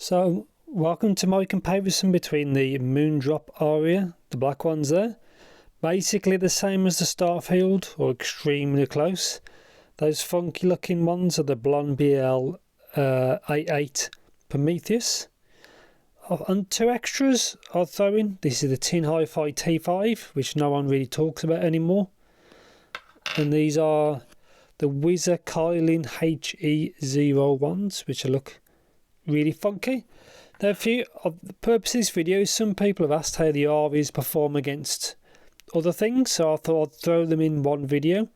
So, welcome to my comparison between the Moondrop Aria, the black ones there. Basically the same as the Starfield, or extremely close. Those funky looking ones are the Blon BL A8 Prometheus. And two extras I'll throw in. This is the Hifi T5, which no one really talks about anymore. And these are the Whizzer Kylin HE01s, which look really funky. Now, of the purpose of this video, some people have asked how the Arias perform against other things, so I thought I'd throw them in one video.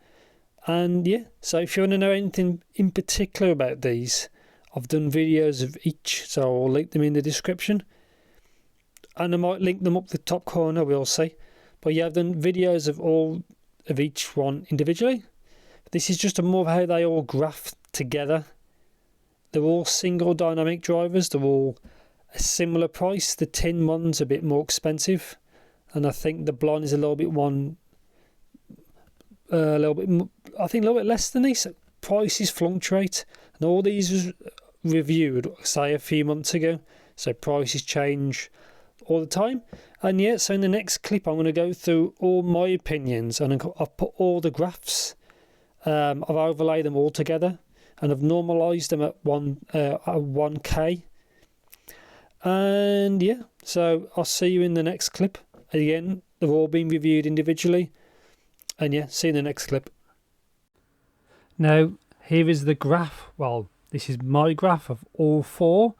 And yeah, so if you want to know anything in particular about these, I've done videos of each, so I'll link them in the description, and I might link them up the top corner, we'll see. But yeah, I've done videos of all of each one individually. This is just more of how they all graph together. They're all single dynamic drivers. They're all a similar price. The tin one's a bit more expensive, and I think the Blon is a little bit I think a little bit less than these. Prices fluctuate, and all these was reviewed, say, a few months ago. So prices change all the time. And yeah, so in the next clip, I'm going to go through all my opinions, and I've put all the graphs. I've overlaid them all together, and I've normalized them at 1K. And yeah, so I'll see you in the next clip. Again, they've all been reviewed individually. And yeah, see you in the next clip. Now, here is the graph. Well, this is my graph of all four.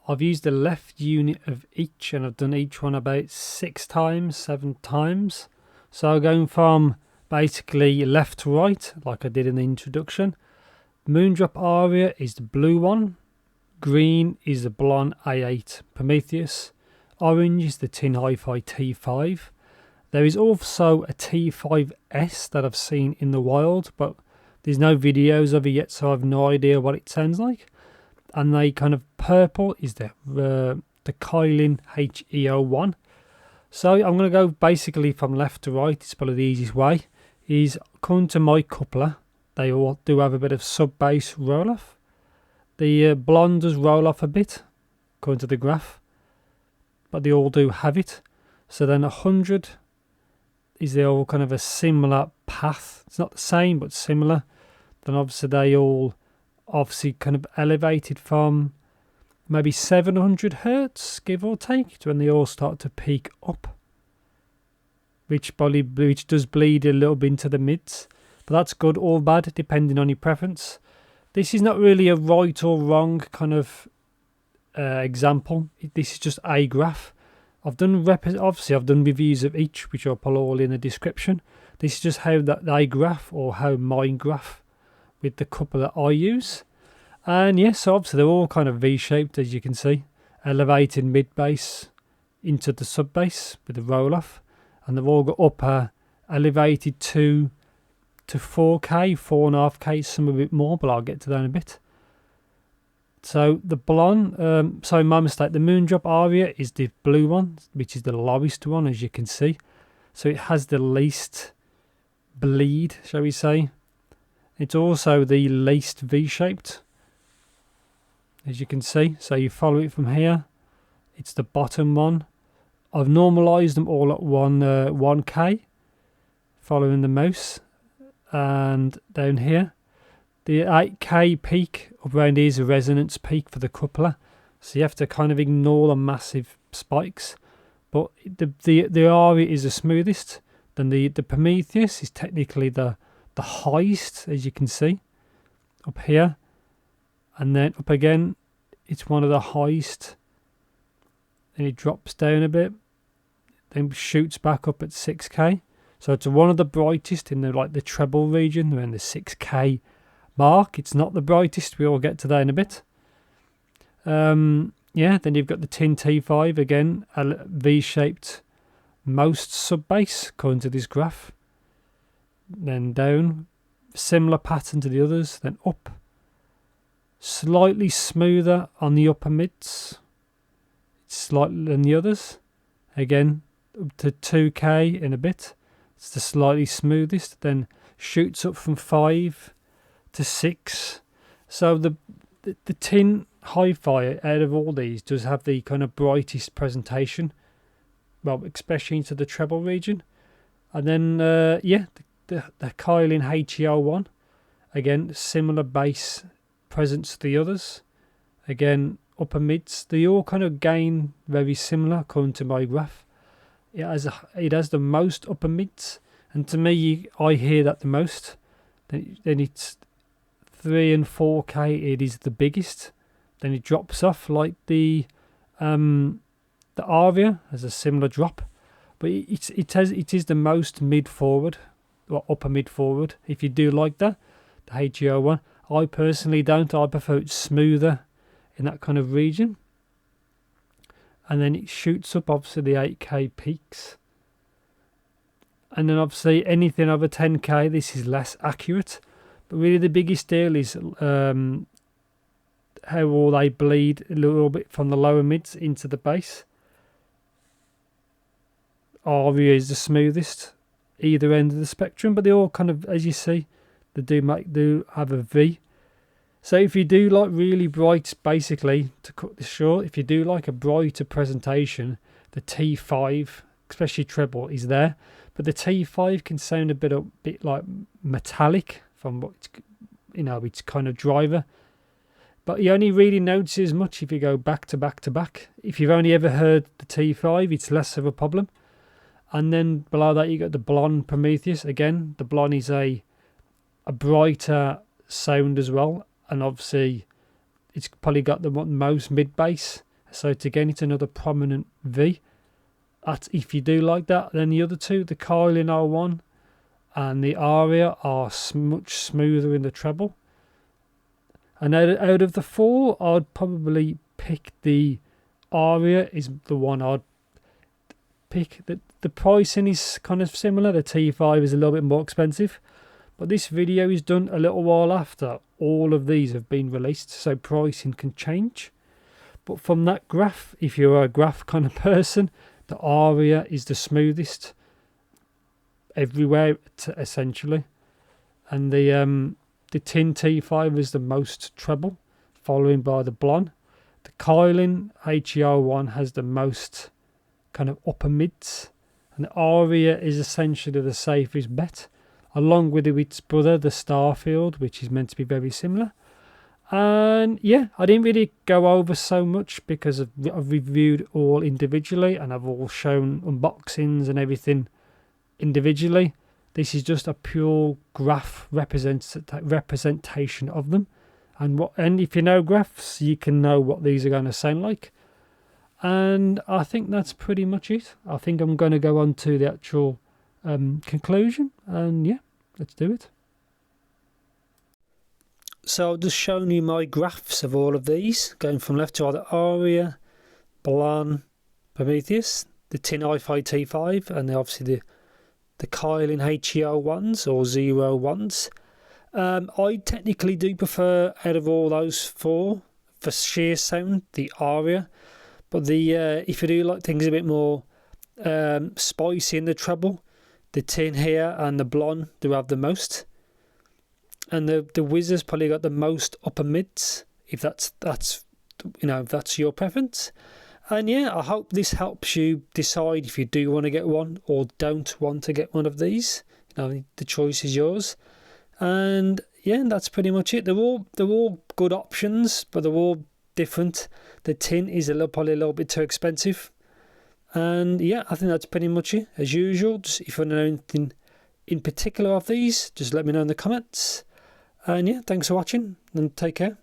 I've used the left unit of each, and I've done each one about 6 times, 7 times. So going from basically left to right, like I did in the introduction. Moondrop Aria is the blue one. Green is the Blon A8 Prometheus. Orange is the Hifi T5. There is also a T5S that I've seen in the wild, but there's no videos of it yet, so I have no idea what it sounds like. And the kind of purple is the Kylin HE01. So I'm going to go basically from left to right. It's probably the easiest way. Is according to my coupler, they all do have a bit of sub-bass roll-off. The Blonde does roll off a bit, according to the graph, but they all do have it. So then 100 is they all kind of a similar path. It's not the same, but similar. Then obviously they all kind of elevated from maybe 700 hertz, give or take, to when they all start to peak up, which does bleed a little bit into the mids. But that's good or bad, depending on your preference. This is not really a right or wrong kind of example. This is just a graph. I've done reviews of each, which I'll put all in the description. This is just how they graph, or how mine graph, with the couple that I use. And yes, so obviously they're all kind of V-shaped, as you can see. Elevated mid-bass into the sub-bass with the roll-off. And they've all got upper elevated to 4K, 4.5K, some a bit more, but I'll get to that in a bit. So the Blon, sorry, my mistake, the Moondrop Aria is the blue one, which is the lowest one, as you can see. So it has the least bleed, shall we say. It's also the least V-shaped, as you can see. So you follow it from here, it's the bottom one. I've normalized them all at 1K, following the mouse. And down here, the 8K peak up around here is a resonance peak for the coupler, so you have to kind of ignore the massive spikes. But the Aria is the smoothest. Then the Prometheus is technically the highest, as you can see up here, and then up again it's one of the highest. Then it drops down a bit, then shoots back up at 6K. So it's one of the brightest in the treble region, around the 6K mark. It's not the brightest. We'll get to that in a bit. Yeah, then you've got the Tin T5 again, a V-shaped most sub-bass according to this graph. Then down, similar pattern to the others. Then up, slightly smoother on the upper mids. It's slightly than the others. Again, up to 2K in a bit. It's the slightly smoothest. Then shoots up from 5 to 6. So the tin Hi-Fi out of all these does have the kind of brightest presentation, well, especially into the treble region. And then yeah, the Kylin HE01, again similar bass presence to the others, again upper mids, they all kind of gain very similar according to my graph. It has the most upper mids, and to me I hear that the most. Then it's 3 and 4K, it is the biggest. Then it drops off like the Aria has a similar drop, but it is the most mid forward, or upper mid forward. If you do like that, the HE01. I personally don't. I prefer it smoother in that kind of region. And then it shoots up obviously the 8K peaks. And then obviously anything over 10K, this is less accurate. But really the biggest deal is how all they bleed a little bit from the lower mids into the bass. Aria is the smoothest, either end of the spectrum, but they all kind of, as you see, they do have a V. So if you do like really bright, basically, to cut this short, if you do like a brighter presentation, the T5, especially treble, is there. But the T5 can sound a bit like metallic from what its kind of driver. But you only really notice as much if you go back to back to back. If you've only ever heard the T5, it's less of a problem. And then below that you got the Blon Prometheus. Again, the Blon is a brighter sound as well, and obviously it's probably got the most mid bass. So again, it's another prominent V. If you do like that, then the other two, the Kylin HE01 and the Aria, are much smoother in the treble. And out of the four, I'd probably pick the Aria is the one I'd pick. The pricing is kind of similar. The T5 is a little bit more expensive, but this video is done a little while after all of these have been released, so pricing can change. But from that graph, if you're a graph kind of person, the Aria is the smoothest everywhere, essentially. And the Tin T5 is the most treble, following by the Blon. The Kylin HE01 has the most kind of upper mids, and the Aria is essentially the safest bet, along with its brother, the Starfield, which is meant to be very similar. And yeah, I didn't really go over so much because I've reviewed all individually, and I've all shown unboxings and everything individually. This is just a pure graph representation of them, and if you know graphs, you can know what these are going to sound like. And I think that's pretty much it. I think I'm going to go on to the actual conclusion, and yeah, let's do it. So I've just shown you my graphs of all of these, going from left to right: the Aria, Blon, Prometheus, the Tin Hi-Fi T5, and obviously the Kylin HE01s or 01s. I technically do prefer, out of all those four, for sheer sound, the Aria. But if you do like things a bit more spicy in the treble, the Tin here and the Blon do have the most. And the Whizzer's probably got the most upper mids, if that's if that's your preference. And yeah, I hope this helps you decide if you do want to get one or don't want to get one of these. The choice is yours. And yeah, that's pretty much it. They're all good options, but they're all different. The Tin is probably a little bit too expensive. And yeah, I think that's pretty much it. As usual, just if you want to know anything in particular of these, just let me know in the comments. And yeah, thanks for watching, and take care.